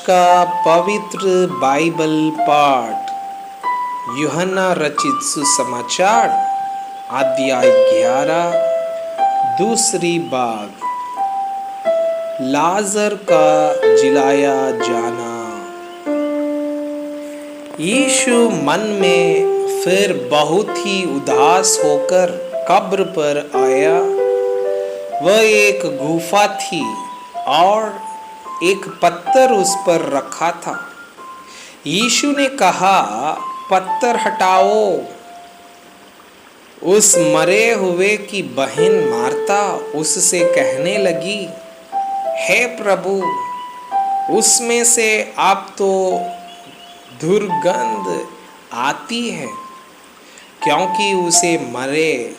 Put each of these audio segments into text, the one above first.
का पवित्र बाइबल पाठ यूहन्ना रचित सुसमाचार अध्याय 11 दूसरी बाग। लाजर का जिलाया जाना। यीशु मन में फिर बहुत ही उदास होकर कब्र पर आया। वह एक गुफा थी और एक पत्थर उस पर रखा था। यीशु ने कहा, पत्थर हटाओ। उस मरे हुए की बहन मार्ता उससे कहने लगी, हे प्रभु, उसमें से अब तो दुर्गंध आती है, क्योंकि उसे मरे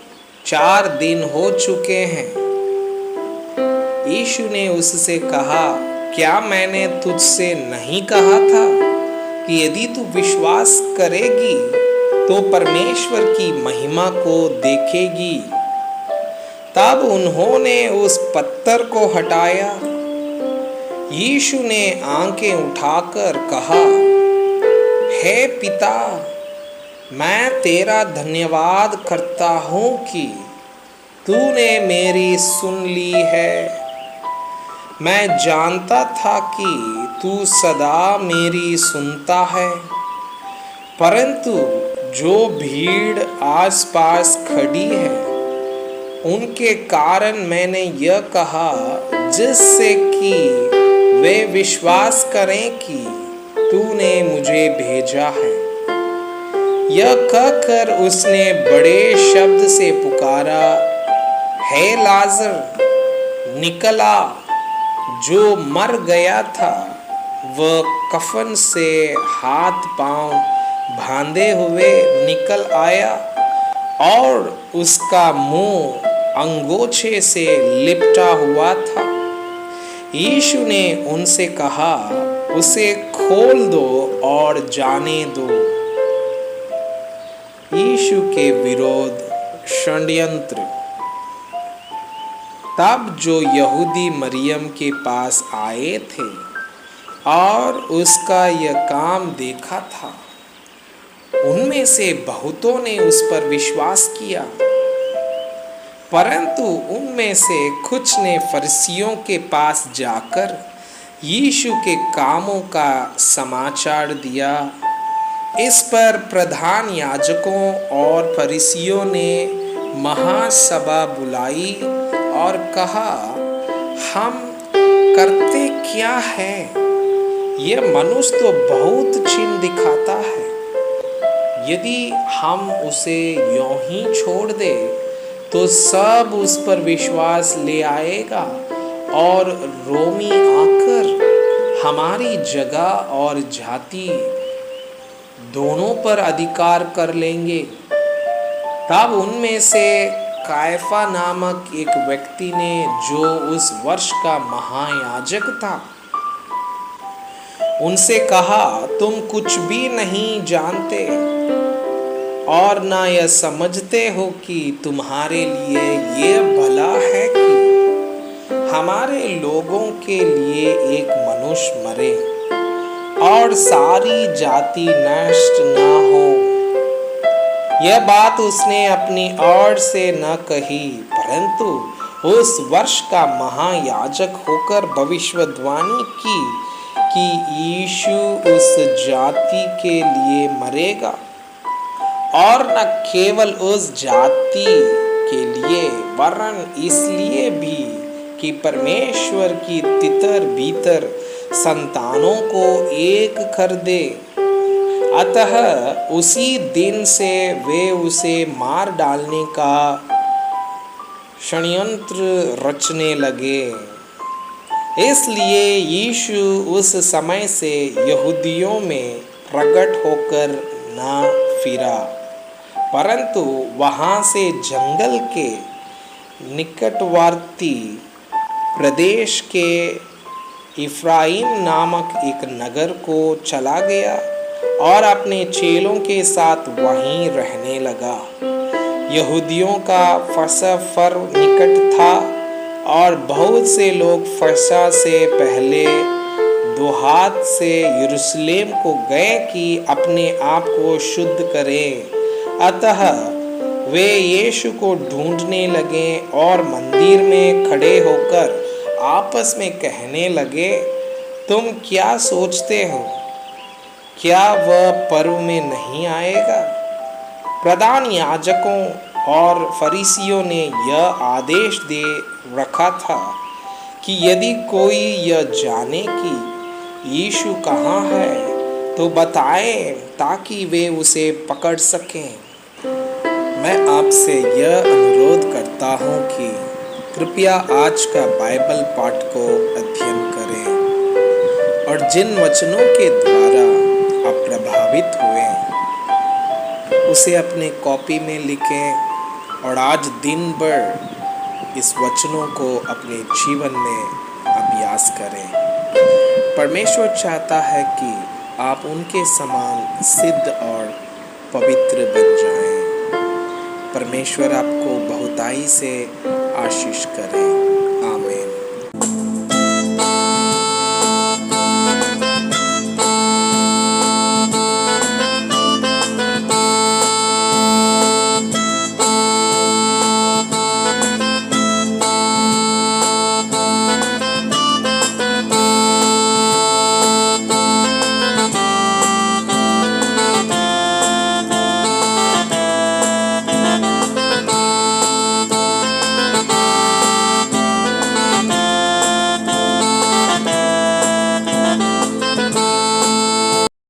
4 दिन हो चुके हैं। यीशु ने उससे कहा, क्या मैंने तुझसे नहीं कहा था कि यदि तू विश्वास करेगी तो परमेश्वर की महिमा को देखेगी। तब उन्होंने उस पत्थर को हटाया। यीशु ने आंखें उठाकर कहा, हे पिता, मैं तेरा धन्यवाद करता हूँ कि तूने मेरी सुन ली है। मैं जानता था कि तू सदा मेरी सुनता है, परंतु जो भीड़ आसपास खड़ी है उनके कारण मैंने यह कहा, जिससे कि वे विश्वास करें कि तूने मुझे भेजा है। यह कहकर उसने बड़े शब्द से पुकारा, हे लाजर, निकल आ। जो मर गया था वह कफन से हाथ पांव बांधे हुए निकल आया और उसका मुंह अंगोछे से लिपटा हुआ था। यीशु ने उनसे कहा, उसे खोल दो और जाने दो। यीशु के विरोध षड्यंत्र। तब जो यहूदी मरियम के पास आए थे और उसका यह काम देखा था, उनमें से बहुतों ने उस पर विश्वास किया, परंतु उनमें से कुछ ने फरीसियों के पास जाकर यीशु के कामों का समाचार दिया। इस पर प्रधान याजकों और फरीसियों ने महासभा बुलाई और कहा, हम करते क्या है? यह मनुष्य तो बहुत चिन्ह दिखाता है। यदि हम उसे यूं ही छोड़ दे तो सब उस पर विश्वास ले आएगा और रोमी आकर हमारी जगह और जाति दोनों पर अधिकार कर लेंगे। तब उनमें से कायफा नामक एक व्यक्ति ने, जो उस वर्ष का महायाजक था, उनसे कहा, तुम कुछ भी नहीं जानते और ना यह समझते हो कि तुम्हारे लिए यह भला है कि हमारे लोगों के लिए एक मनुष्य मरे और सारी जाति नष्ट न हो। यह बात उसने अपनी ओर से न कही, परंतु उस वर्ष का महायाजक होकर भविष्यवाणी की कि यीशु उस जाति के लिए मरेगा और न केवल उस जाति के लिए, वरन इसलिए भी कि परमेश्वर की तितर भीतर संतानों को एक कर दे। अतः उसी दिन से वे उसे मार डालने का षड्यंत्र रचने लगे। इसलिए यीशु उस समय से यहूदियों में प्रकट होकर न फिरा, परंतु वहां से जंगल के निकटवर्ती प्रदेश के इफ्राइम नामक एक नगर को चला गया और अपने चेलों के साथ वहीं रहने लगा। यहूदियों का फसह पर्व निकट था और बहुत से लोग फसह से पहले दो हाथ से यरूशलेम को गए कि अपने आप को शुद्ध करें। अतः वे यीशु को ढूंढने लगे और मंदिर में खड़े होकर आपस में कहने लगे, तुम क्या सोचते हो? क्या वह पर्व में नहीं आएगा? प्रधान याजकों और फरीसियों ने यह आदेश दे रखा था कि यदि कोई यह जाने कि यीशु कहाँ है तो बताएं, ताकि वे उसे पकड़ सकें। मैं आपसे यह अनुरोध करता हूँ कि कृपया आज का बाइबल पाठ को अध्ययन करें और जिन वचनों के द्वारा आप प्रभावित हुए उसे अपने कॉपी में लिखें और आज दिन भर इस वचनों को अपने जीवन में अभ्यास करें। परमेश्वर चाहता है कि आप उनके समान सिद्ध और पवित्र बन जाएं। परमेश्वर आपको बहुताई से आशीष करे।